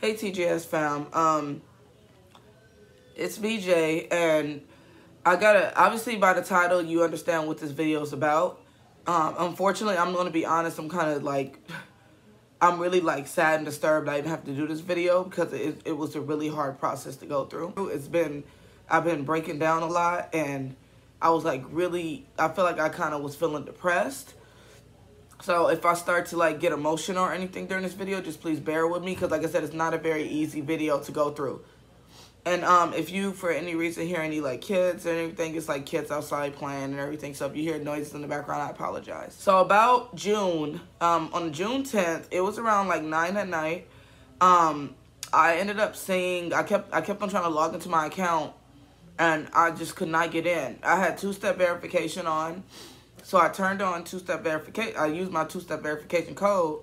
Hey TGS fam, it's BJ, and I gotta, obviously by the title you understand what this video is about. Unfortunately, I'm gonna be honest, I'm kind of like, I'm really like sad and disturbed I even have to do this video because it was a really hard process to go through. I've been breaking down a lot, and I was like really, I feel like I kind of was feeling depressed. So if I start to like get emotional or anything during this video, just please bear with me, because like I said, it's not a very easy video to go through. And if you, for any reason, hear any like kids and everything, it's like kids outside playing and everything. So if you hear noises in the background, I apologize. So about June, on June 10th, it was around like 9 at night. I ended up seeing, I kept on trying to log into my account, and I just could not get in. I had two-step verification on. So I turned on two-step verification. I used my two-step verification code,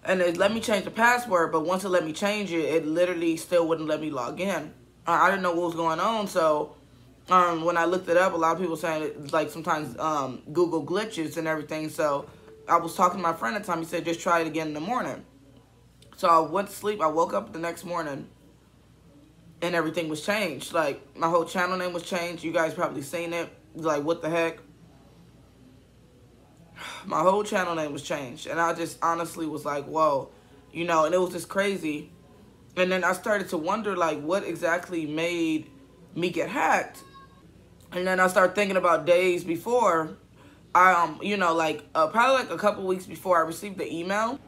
and it let me change the password. But once it let me change it, it literally still wouldn't let me log in. I didn't know what was going on. So when I looked it up, a lot of people saying it, like sometimes Google glitches and everything. So I was talking to my friend at the time. He said just try it again in the morning. So I went to sleep. I woke up the next morning, and everything was changed. Like my whole channel name was changed. You guys probably seen it. Like what the heck? My whole channel name was changed, and I just honestly was like, whoa, you know, and it was just crazy. And then I started to wonder, like, what exactly made me get hacked? And then I started thinking about days before, you know, like, probably like a couple weeks before I received the email.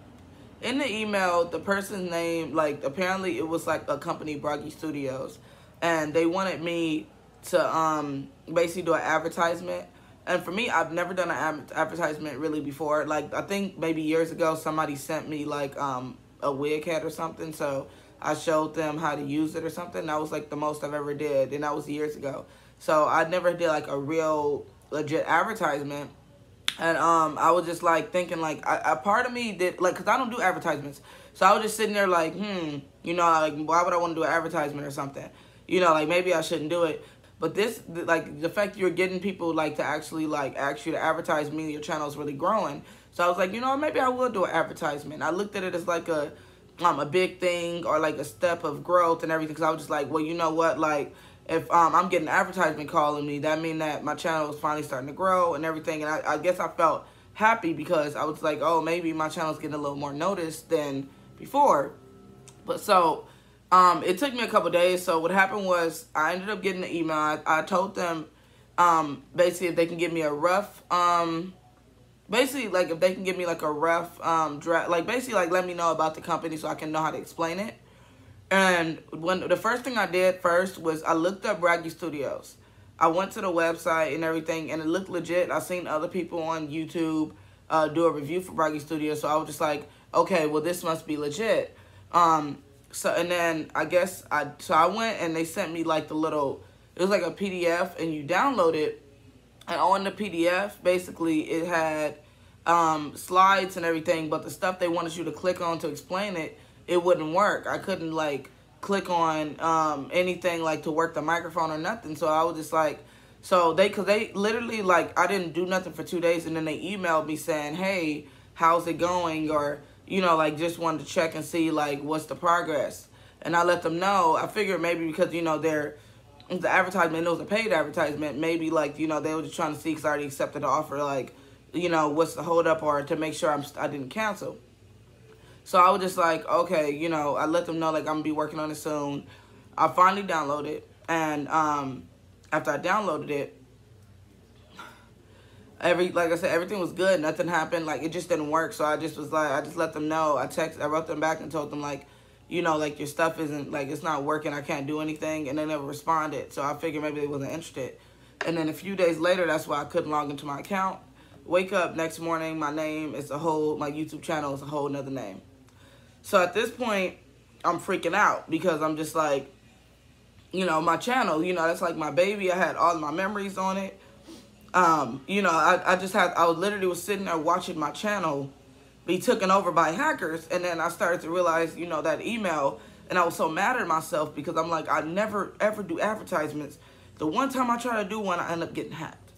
In the email, the person's name, like, apparently it was like a company, Bragi Studios, and they wanted me to basically do an advertisement. And for me, I've never done an advertisement really before. Like, I think maybe years ago, somebody sent me, like, a wig head or something. So I showed them how to use it or something. That was, like, the most I've ever did. And that was years ago. So I never did, like, a real legit advertisement. And I was just, like, thinking, like, a part of me did, like, because I don't do advertisements. So I was just sitting there, like, you know, like, why would I want to do an advertisement or something? You know, like, maybe I shouldn't do it. But this, like, the fact you're getting people, like, to actually, like, ask you to advertise me, your channel is really growing. So I was like, you know, maybe I will do an advertisement. I looked at it as, like, a big thing or, like, a step of growth and everything. Because I was just like, well, you know what? Like, if I'm getting an advertisement calling me, that means that my channel is finally starting to grow and everything. And I guess I felt happy because I was like, oh, maybe my channel is getting a little more notice than before. But so it took me a couple days. So what happened was I ended up getting an email. I told them basically if they can give me a rough, basically like if they can give me like a rough draft, like basically like let me know about the company so I can know how to explain it. And when the first thing I did first was I looked up Bragi Studios. I went to the website and everything, and it looked legit. I seen other people on YouTube do a review for Bragi Studios, so I was just like, okay, well this must be legit. So, and then I guess I went and they sent me like the little, it was like a PDF and you download it. And on the PDF, basically it had slides and everything, but the stuff they wanted you to click on to explain it, it wouldn't work. I couldn't like click on anything like to work the microphone or nothing. So I was just like, so cause they literally like, I didn't do nothing for 2 days, and then they emailed me saying, hey, how's it going? Or, you know, like just wanted to check and see like what's the progress. And I let them know. I figured maybe because, you know, the advertisement, it was a paid advertisement, maybe like, you know, they were just trying to see because I already accepted the offer, like, you know, what's the hold up, or to make sure I didn't cancel. So I was just like, okay, you know, I let them know like I'm gonna be working on it soon. I finally downloaded it, and after I downloaded it, like I said, everything was good. Nothing happened. Like, it just didn't work. So I just was like, I just let them know. I wrote them back and told them, like, you know, like, your stuff isn't, like, it's not working. I can't do anything. And they never responded. So I figured maybe they wasn't interested. And then a few days later, that's why I couldn't log into my account. Wake up next morning, my name is my YouTube channel is a whole nother name. So at this point, I'm freaking out because I'm just like, you know, my channel, you know, that's like my baby. I had all of my memories on it. You know, I literally was sitting there watching my channel be taken over by hackers. And then I started to realize, you know, that email, and I was so mad at myself because I'm like, I never ever do advertisements. The one time I try to do one, I end up getting hacked.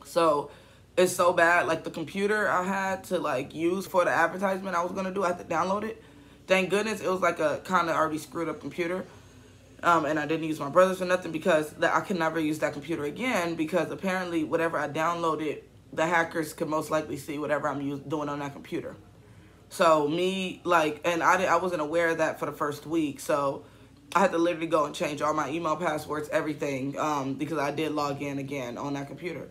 So it's so bad. Like the computer I had to like use for the advertisement I was going to do, I had to download it. thank goodness it was like a kind of already screwed up computer. And I didn't use my brother's or nothing, because I could never use that computer again, because apparently whatever I downloaded, the hackers could most likely see whatever I'm doing on that computer. So me, like, and I wasn't aware of that for the first week, so I had to literally go and change all my email passwords, everything, because I did log in again on that computer.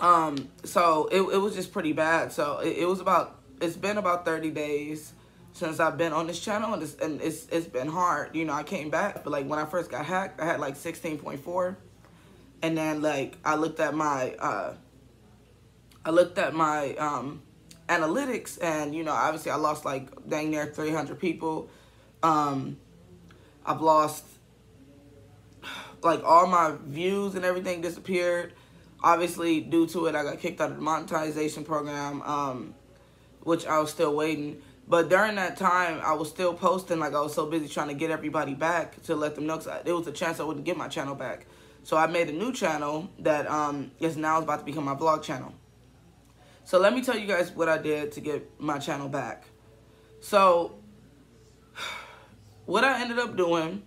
So it was just pretty bad. So it's been about 30 days since I've been on this channel, and it's been hard. You know, I came back, but like when I first got hacked, I had like 16.4, and then like I looked at my analytics, and you know, obviously I lost like dang near 300 people. I've lost like all my views and everything disappeared. Obviously, due to it, I got kicked out of the monetization program, which I was still waiting. But during that time, I was still posting. Like, I was so busy trying to get everybody back to let them know, because there was a chance I wouldn't get my channel back. So I made a new channel that is now about to become my vlog channel. So let me tell you guys what I did to get my channel back. So what I ended up doing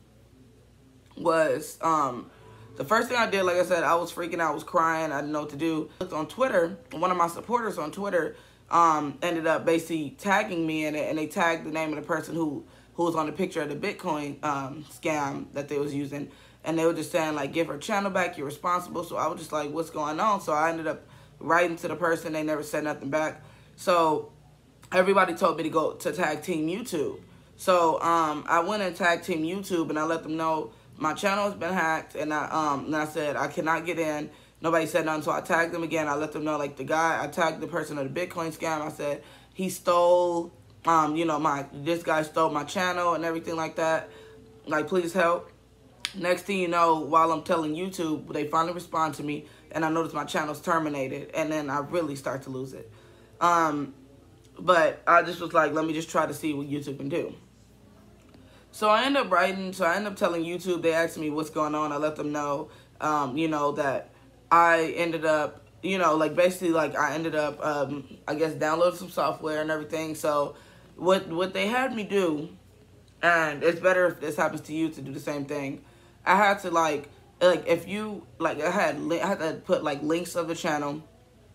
was, the first thing I did, like I said, I was freaking out, I was crying, I didn't know what to do. I looked on Twitter, one of my supporters on Twitter ended up basically tagging me in it, and they tagged the name of the person who was on the picture of the Bitcoin scam that they was using. And they were just saying, like, give her channel back, you're responsible. So I was just like, what's going on? So I ended up writing to the person, they never said nothing back. So everybody told me to go to tag Team YouTube. So I went and tagged Team YouTube, and I let them know my channel has been hacked, and I said I cannot get in. Nobody said nothing, so I tagged them again. I let them know, like, I tagged the person of the Bitcoin scam. I said he stole, you know, this guy stole my channel and everything like that. Like, please help. Next thing you know, while I'm telling YouTube, they finally respond to me, and I notice my channel's terminated, and then I really start to lose it. But I just was like, let me just try to see what YouTube can do. So I end up telling YouTube. They asked me what's going on. I let them know, you know, that I ended up, you know, like, basically, like, I ended up, I guess, downloading some software and everything. So what they had me do, and it's better if this happens to you to do the same thing, I had to, like if you, like, I had to put, like, links of the channel.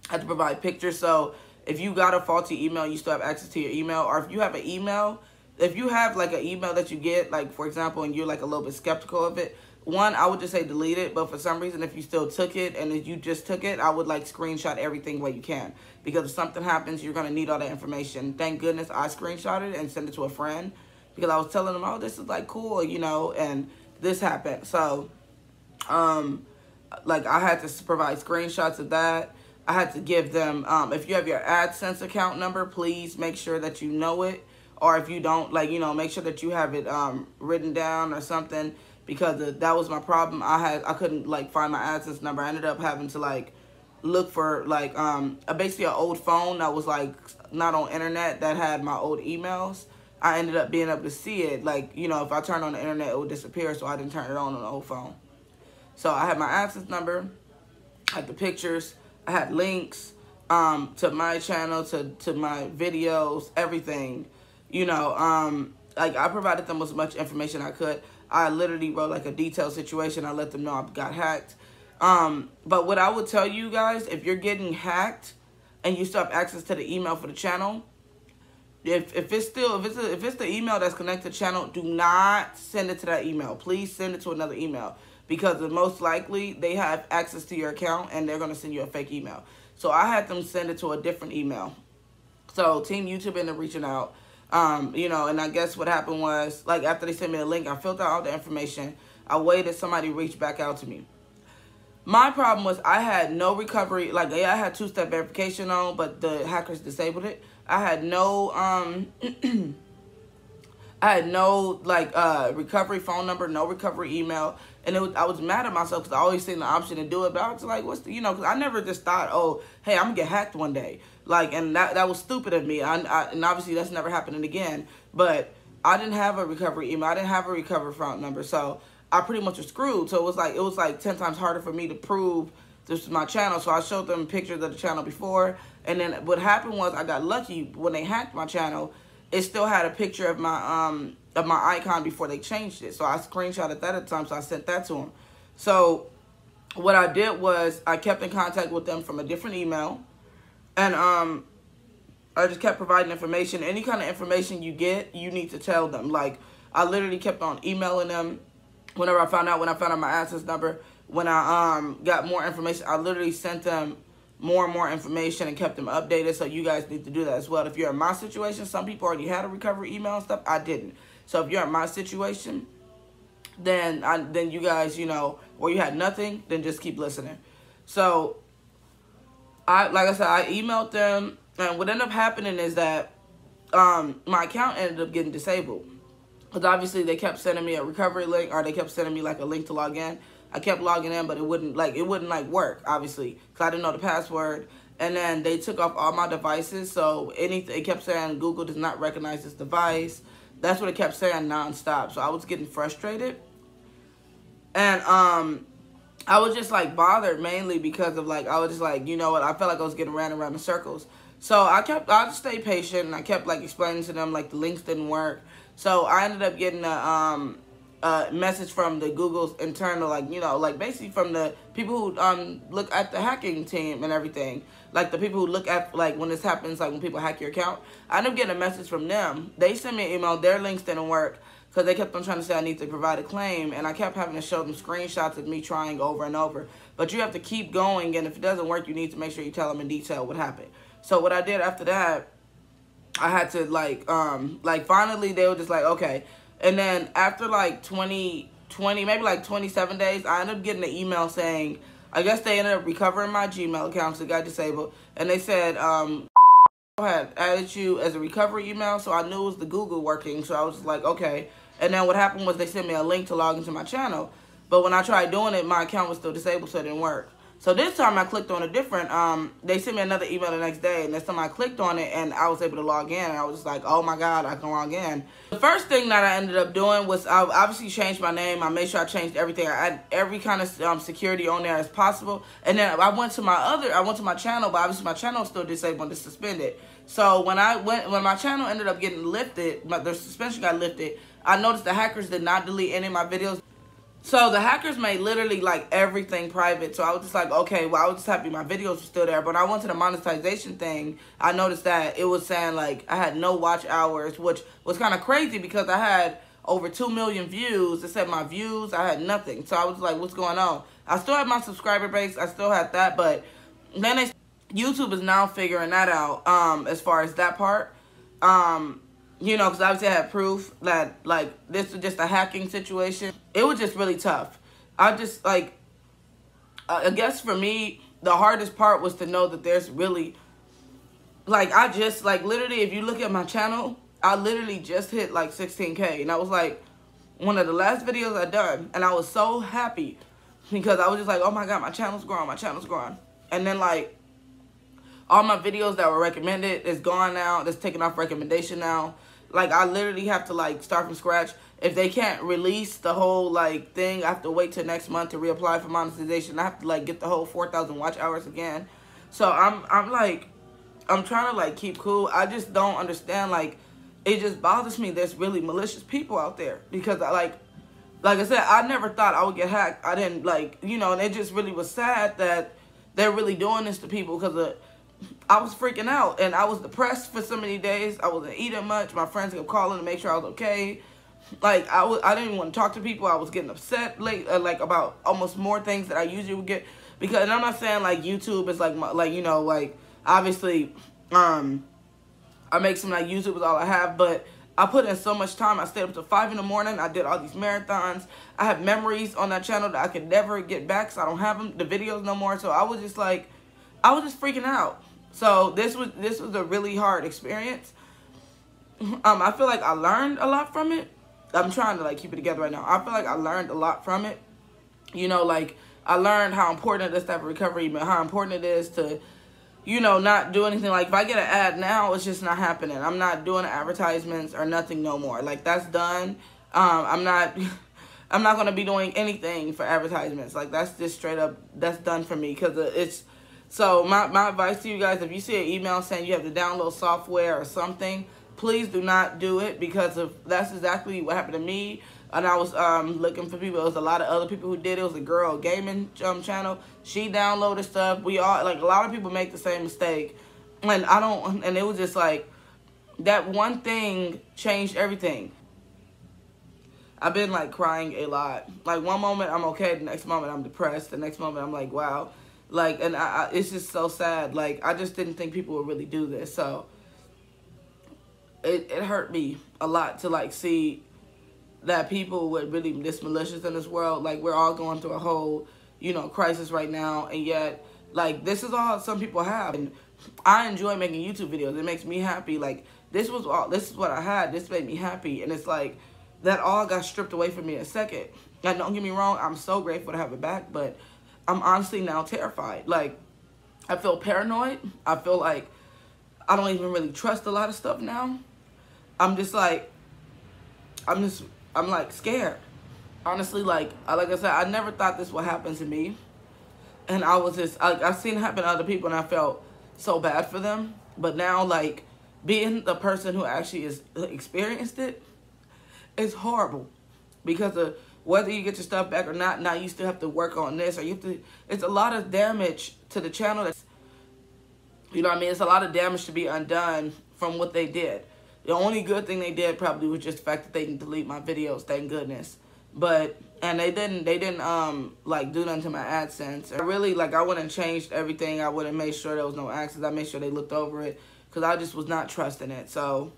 I had to provide pictures. So if you got a faulty email, you still have access to your email. Or if you have an email, if you have, like, an email that you get, like, for example, and you're, like, a little bit skeptical of it, one, I would just say delete it. But for some reason, if you still took it, and if you just took it, I would, like, screenshot everything where you can. Because if something happens, you're going to need all that information. Thank goodness I screenshotted it and sent it to a friend. Because I was telling them, oh, this is, like, cool, you know, and this happened. So, like, I had to provide screenshots of that. I had to give them, if you have your AdSense account number, please make sure that you know it. Or if you don't, like, you know, make sure that you have it written down or something, because that was my problem. I couldn't, like, find my AdSense number. I ended up having to, like, look for, like, basically an old phone that was, like, not on internet, that had my old emails. I ended up being able to see it. Like, you know, if I turned on the internet, it would disappear, so I didn't turn it on the old phone. So I had my AdSense number, I had the pictures, I had links to my channel, to my videos, everything. You know, like, I provided them with as much information I could. I literally wrote, like, a detailed situation. I let them know I got hacked. But what I would tell you guys, if you're getting hacked and you still have access to the email for the channel, if it's the email that's connected to the channel, do not send it to that email. Please send it to another email, because most likely they have access to your account and they're going to send you a fake email. So I had them send it to a different email. So Team YouTube ended up reaching out. You know, and I guess what happened was, like, after they sent me the link, I filled out all the information. I waited, somebody reached back out to me. My problem was I had no recovery. Like, yeah, I had two-step verification on, but the hackers disabled it. I had no, recovery phone number, no recovery email. And I was mad at myself, because I always seen the option to do it. But I was like, you know, because I never just thought, oh, hey, I'm going to get hacked one day. Like, and that was stupid of me. And obviously that's never happening again. But I didn't have a recovery email. I didn't have a recovery phone number. So I pretty much was screwed. So it was like 10 times harder for me to prove this was my channel. So I showed them pictures of the channel before. And then what happened was I got lucky when they hacked my channel. it still had a picture of my icon before they changed it. So I screenshotted that at the time, so I sent that to them. So what I did was I kept in contact with them from a different email, and I just kept providing information. Any kind of information you get, you need to tell them. Like, I literally kept on emailing them whenever I found out my access number. When I got more information, I literally sent them more and more information and kept them updated. So you guys need to do that as well. If you're in my situation, some people already had a recovery email and stuff. I didn't. So if you're in my situation, then you guys, you know, or you had nothing, then just keep listening. So like I said, I emailed them, and what ended up happening is that my account ended up getting disabled. Because obviously they kept sending me a recovery link, or they kept sending me like a link to log in. I kept logging in, but it wouldn't work, obviously, because I didn't know the password. And then they took off all my devices, so it kept saying Google does not recognize this device. That's what it kept saying nonstop. So I was getting frustrated, and I was just like bothered mainly because of like, I was just like, you know what, I felt like I was getting ran around in circles. So I just stayed patient, and I kept like explaining to them like the links didn't work. So I ended up getting a message from the Google's internal, like, you know, like basically from the people who look at the hacking team and everything, like the people who look at like when this happens, like when people hack your account. I ended up getting a message from them. They sent me an email. Their links didn't work because they kept on trying to say I need to provide a claim, and I kept having to show them screenshots of me trying over and over. But you have to keep going, and if it doesn't work, you need to make sure you tell them in detail what happened. So what I did after that, I had to like finally they were just like, okay. And then after like maybe like 27 days, I ended up getting an email saying, I guess they ended up recovering my Gmail account, so it got disabled. And they said, had added you as a recovery email, so I knew it was the Google working, so I was just like, okay. And then what happened was they sent me a link to log into my channel. But when I tried doing it, my account was still disabled, so it didn't work. So this time I clicked on a different, they sent me another email the next day, and this time I clicked on it, and I was able to log in, and I was just like, oh my God, I can log in. The first thing that I ended up doing was I obviously changed my name. I made sure I changed everything. I had every kind of security on there as possible. And then I went to my channel, but obviously my channel was still disabled and suspended. So when my channel ended up getting lifted, the suspension got lifted, I noticed the hackers did not delete any of my videos. So the hackers made literally like everything private. So I was just like, okay, well, I was just happy my videos were still there. But when I went to the monetization thing, I noticed that it was saying like I had no watch hours, which was kind of crazy because I had over 2 million views. It said my views, I had nothing. So I was like, what's going on? I still had my subscriber base. I still had that. But then YouTube is now figuring that out as far as that part. You know, because obviously I had proof that, like, this was just a hacking situation. It was just really tough. I just, like, I guess for me, the hardest part was to know that there's really, like, I just, like, literally, if you look at my channel, I literally just hit, like, 16K. And that was, like, one of the last videos I done. And I was so happy because I was just like, oh, my God, my channel's growing, my channel's growing. And then, like, all my videos that were recommended is gone now. It's taken off recommendation now. Like, I literally have to, like, start from scratch. If they can't release the whole, like, thing, I have to wait till next month to reapply for monetization. I have to, like, get the whole 4,000 watch hours again. So, I'm trying to, like, keep cool. I just don't understand, like, it just bothers me there's really malicious people out there. Because, like I said, I never thought I would get hacked. I didn't, like, you know, and it just really was sad that they're really doing this to people because I was freaking out, and I was depressed for so many days. I wasn't eating much. My friends kept calling to make sure I was okay. Like, I didn't even want to talk to people. I was getting upset, like about almost more things that I usually would get. Because, and I'm not saying, like, YouTube is, like, you know, like, obviously, I make some, like, YouTube is all I have, but I put in so much time. I stayed up till 5 in the morning. I did all these marathons. I have memories on that channel that I could never get back, so I don't have them, the videos no more. So I was just, like, I was just freaking out. So this was a really hard experience. I feel like I learned a lot from it. I'm trying to, like, keep it together right now. I feel like I learned a lot from it. You know, like, I learned how important it is to have a recovery, but how important it is to, you know, not do anything. Like, if I get an ad now, it's just not happening. I'm not doing advertisements or nothing no more. Like, that's done. I'm not going to be doing anything for advertisements. Like, that's just straight up, that's done for me because it's... So my advice to you guys, if you see an email saying you have to download software or something, please do not do it, because that's exactly what happened to me. And I was looking for people. There was a lot of other people who did it. It was a girl gaming channel. She downloaded stuff. We all, like, a lot of people make the same mistake. And and it was just like, that one thing changed everything. I've been like crying a lot. Like, one moment I'm okay, the next moment I'm depressed, the next moment I'm like, wow. Like, and it's just so sad. Like, I just didn't think people would really do this. So it hurt me a lot to like see that people were really this malicious in this world. Like, we're all going through a whole, you know, crisis right now, and yet, like, this is all some people have. And I enjoy making YouTube videos. It makes me happy. Like, this is what I had. This made me happy. And it's like, that all got stripped away from me in a second. Like, don't get me wrong, I'm so grateful to have it back, but I'm honestly now terrified. Like, I feel paranoid. I feel like I don't even really trust a lot of stuff now. I'm just like, I'm like scared. Honestly, like I said, I never thought this would happen to me. And I was just, I've seen it happen to other people, and I felt so bad for them. But now, like, being the person who actually has experienced it, it's horrible. Because of whether you get your stuff back or not, now you still have to work on this, or you have to, it's a lot of damage to the channel. That's, you know what I mean? It's a lot of damage to be undone from what they did. The only good thing they did probably was just the fact that they can delete my videos, thank goodness. But, and they didn't like do nothing to my AdSense. I really, like, I went and changed everything. I went and made sure there was no access. I made sure they looked over it, because I just was not trusting it. So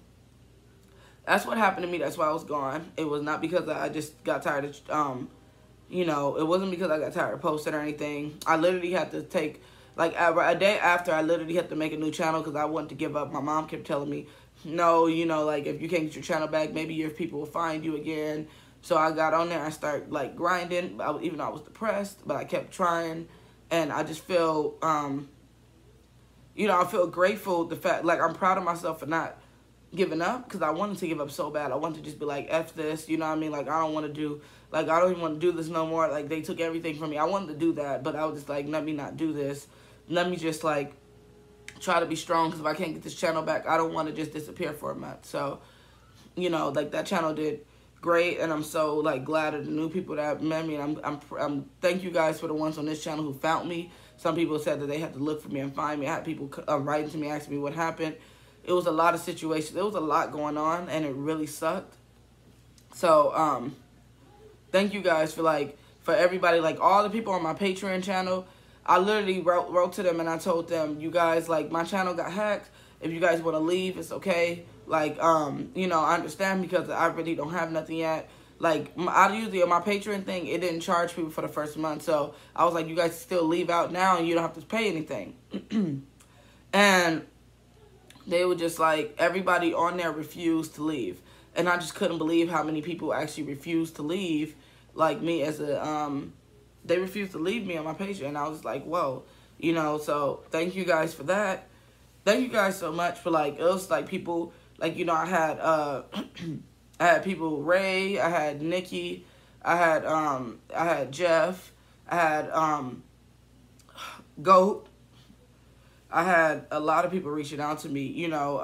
that's what happened to me. That's why I was gone. It was not because I just got tired of, you know, it wasn't because I got tired of posting or anything. I literally had to take, like, a day after, I literally had to make a new channel because I wanted to give up. My mom kept telling me, no, you know, like, if you can't get your channel back, maybe your people will find you again. So I got on there. I started, like, grinding, even though I was depressed, but I kept trying. And I just feel, you know, I feel grateful, the fact, like, I'm proud of myself for not giving up, because I wanted to give up so bad. I wanted to just be like, F this, you know what I mean? Like, I don't want to do, like, I don't even want to do this no more. Like, they took everything from me. I wanted to do that, but I was just like, let me not do this. Let me just, like, try to be strong, because if I can't get this channel back, I don't want to just disappear for a month. So, you know, like, that channel did great, and I'm so, like, glad of the new people that met me, and I'm thank you guys for the ones on this channel who found me. Some people said that they had to look for me and find me. I had people writing to me, asking me what happened. It was a lot of situations. There was a lot going on, and it really sucked. So, thank you guys for, like, for everybody, like, all the people on my Patreon channel. I literally wrote to them, and I told them, you guys, like, my channel got hacked. If you guys want to leave, it's okay. Like, you know, I understand, because I really don't have nothing yet. Like, I usually, on my Patreon thing, it didn't charge people for the first month. So I was like, you guys still leave out now, and you don't have to pay anything. And they were just like, everybody on there refused to leave. And I just couldn't believe how many people actually refused to leave, like me as a, they refused to leave me on my page. And I was like, whoa, you know, so thank you guys for that. Thank you guys so much for, like, it was like people, like, you know, I had, I had people, Ray, I had Nikki, I had Jeff, I had, Goat. I had a lot of people reaching out to me, you know.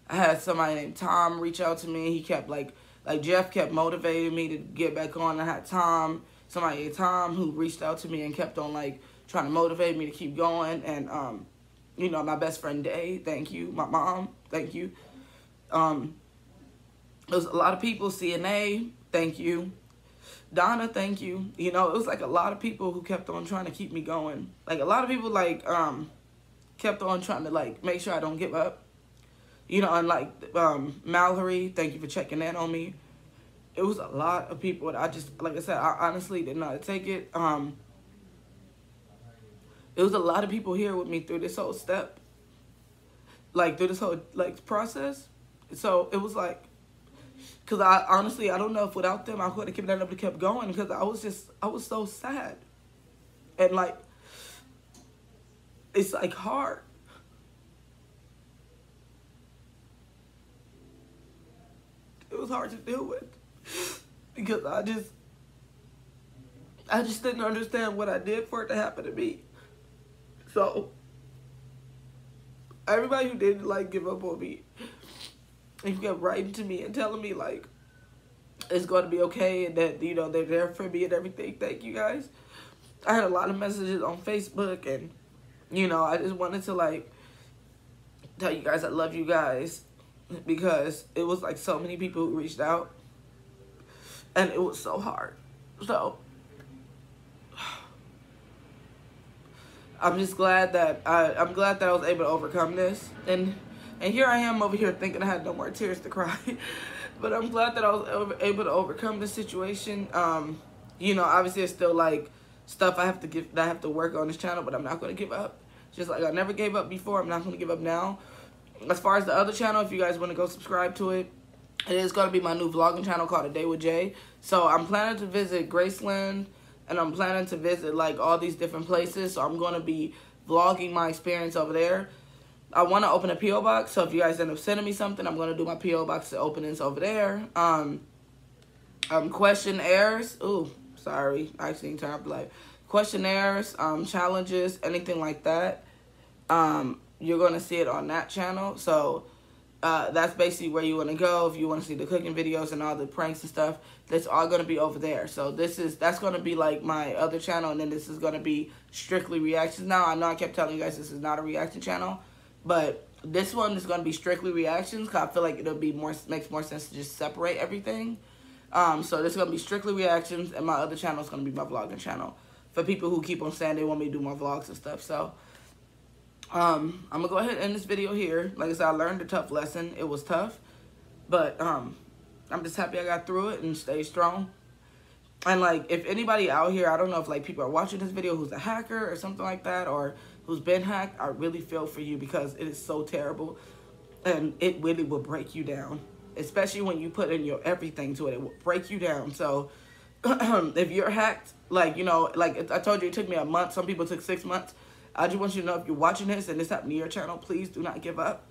I had somebody named Tom reach out to me. He kept, like Jeff kept motivating me to get back on. I had somebody named Tom who reached out to me and kept on, like, trying to motivate me to keep going. And, you know, my best friend Day, thank you. My mom, thank you. There was a lot of people. CNA, thank you. Donna, thank you. You know, it was like a lot of people who kept on trying to keep me going. Like, a lot of people, like, kept on trying to, like, make sure I don't give up. You know, and, like, Mallory, thank you for checking in on me. It was a lot of people that I just, like I said, I honestly did not take it. It was a lot of people here with me through this whole step. Like, through this whole, like, process. So, it was like, because I honestly, I don't know if without them I could have kept going, because I was so sad. And, like, it's, like, hard. It was hard to deal with, because I just didn't understand what I did for it to happen to me. So, everybody who didn't, like, give up on me, And you kept writing to me and telling me, like, it's going to be okay and that, you know, they're there for me and everything. Thank you guys. I had a lot of messages on Facebook, and, you know, I just wanted to, like, tell you guys I love you guys, because it was, like, so many people who reached out, and it was so hard. So I'm just glad that I'm glad that I was able to overcome this, and here I am over here thinking I had no more tears to cry. But I'm glad that I was able to overcome this situation. You know, obviously there's still, like, stuff I have to work on this channel, but I'm not going to give up. Just like I never gave up before, I'm not going to give up now. As far as the other channel, if you guys want to go subscribe to it, it is going to be my new vlogging channel called A Day with Jay. So I'm planning to visit Graceland, and I'm planning to visit, like, all these different places. So I'm going to be vlogging my experience over there. I want to open a P.O. box, so if you guys end up sending me something, I'm going to do my P.O. box openings over there. Questionnaires. Ooh, sorry. I actually turn up the light. Questionnaires, challenges, anything like that. You're going to see it on that channel. So that's basically where you want to go if you want to see the cooking videos and all the pranks and stuff. That's all going to be over there. So that's going to be like my other channel, and then this is going to be strictly reactions. Now, I know I kept telling you guys this is not a reaction channel, but this one is going to be strictly reactions, because I feel like it'll be makes more sense to just separate everything. So this is going to be strictly reactions, and my other channel is going to be my vlogging channel for people who keep on saying they want me to do more vlogs and stuff. So I'm going to go ahead and end this video here. Like I said, I learned a tough lesson. It was tough, but I'm just happy I got through it and stayed strong. And, like, if anybody out here, I don't know if, like, people are watching this video who's a hacker or something like that, or who's been hacked, I really feel for you, because it is so terrible, and it really will break you down, especially when you put in your everything to it. It will break you down. So if you're hacked, like, you know, like I told you, it took me a month. Some people took 6 months. I just want you to know, if you're watching this and this happened to your channel, please do not give up,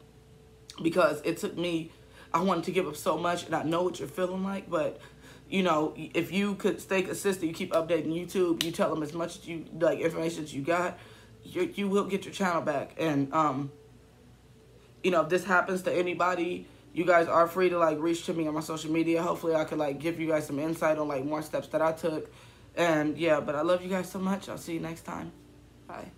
because it took me, I wanted to give up so much, and I know what you're feeling like. But, you know, if you could stay consistent, you keep updating YouTube, you tell them as much as you, like, information as you got, you will get your channel back. And, you know, if this happens to anybody, you guys are free to, like, reach to me on my social media. Hopefully I could, like, give you guys some insight on, like, more steps that I took. And, yeah, but I love you guys so much. I'll see you next time. Bye.